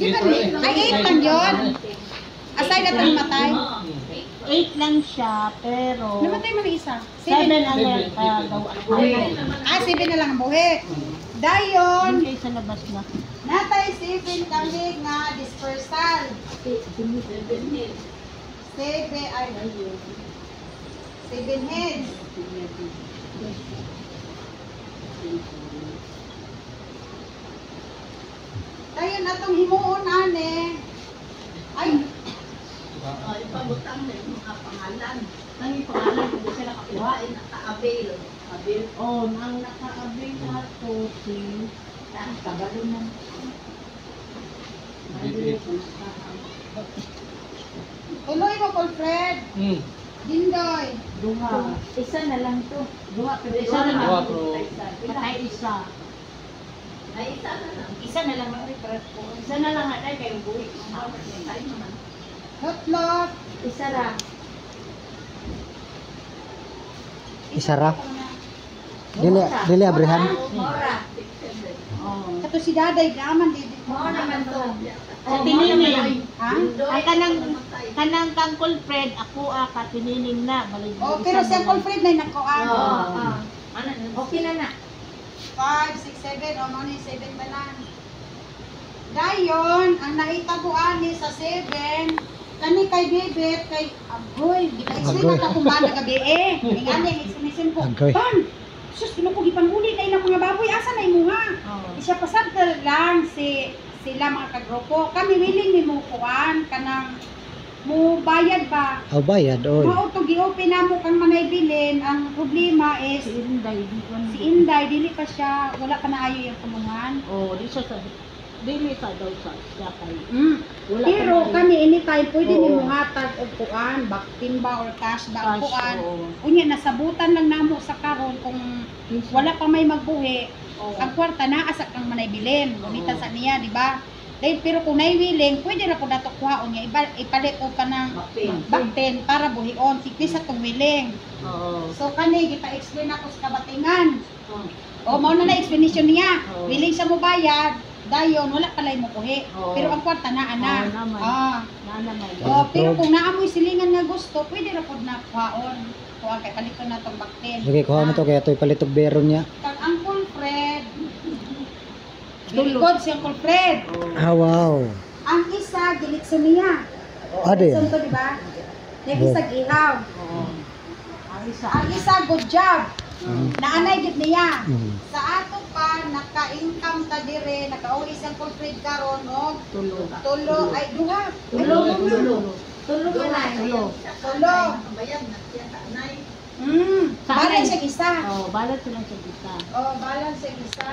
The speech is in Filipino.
Di ba, ay 8 lang yun. Aside na itong matay. 8 lang siya, pero... Namatay mo na isa. 7 ang daw ang buhay. 7 na lang ang buhi. Dayon, Yun kayo sa labas na. natay 7 kami nga dispersal. 7 heads. Dayon atong himuon ane. Ay, Ipabutang na yung mga pangalan. Nang yung pangalan, hindi siya nakakuha, ay naka-avail. Avail. Oh, nang naka-avail na to si... Ang kabalo na. tuloy mo, Alfred. Dindoy. Duha. Isa na lang to. Duha, pero isa Isa na na lang. lang. Patay isa. Ay, isa na lang. Isa na lang. Isa na lang natin kayo buhay. Ay, naman. Lotlot. Isa lang. Isara. Dili abrihan. Mora. Oh. Kato si Daday, gaman di. Mora naman to. Sa tinining. Ha? Ay kanang kangkol Fred, ako ka tinining na. Balik. Oh, pero si Alfred na nakuan. Okay na na. 5, 6, 7, o mo ni 7 tanan. Dayon, ang naitabuan ni sa 7, kani kay Bebet, kay Agoy, gita-explain na kung ba gabi eh. Ingani, ang explanation ko. Agoy. Pan, sus, kinukugi panghuli na ilang mga baboy, asa na imuha? Isya pasad lang sila mga kagrupo. Kami willing ni mo kuan, kanang mo bayad ba? Aw bayad oy. Mauto gi-open na mo kang manaybilin, ang problema is Si Inday. si Inday, dili pa siya, wala pa na ayo yung tulungan. Oh, di siya sa... Dili sa daw sa siya kay... Wala Pero pa na- kami anytime pwede Oo. ni mo hatag og kuan, back ba or cash ba Cash, kuan. oo. Unya nasabutan lang namo sa karon kung wala pa may magbuhi. Oo. Ang kwarta naa sa kang manaybilin, gamitan sa niya, di ba? Dahil pero kung naiwiling, pwede ra po dato kuhaon niya ipalit og kanang bakten para buhion sikti sa tong wiling. Oo. So kani gipa-explain ako sa kabatingan. Oh. O mao na explanation niya. Oo. Willing siya mo bayad. Dayon wala palay mo buhi. Oo. Pero ang kwarta naa na. Oo naman. Na naman. Oh, pero kung naamoy silingan nga gusto, pwede ra pod na kuhaon. Kuha kay palito na tong bakten. Sige kuha mo to kaya to'y palitog beron niya. Kag Uncle Fred. Very good si Uncle Fred. Ah wow. Ang isa gilitso niya. Ade. Gilitso to, di ba? Yung isa gihaw. Oo. Ang isa. Ang isa good job. Naanay gid niya. Mm. Sa ato pa naka-income ta dire, nakauwi si Uncle Fred karon og tulo ay duha. Tulo. Tulo ka na. Tulo. Bayad na siya tanay. Balance siya isa. Oh, balat sila sa isa. Oh, balance siya isa.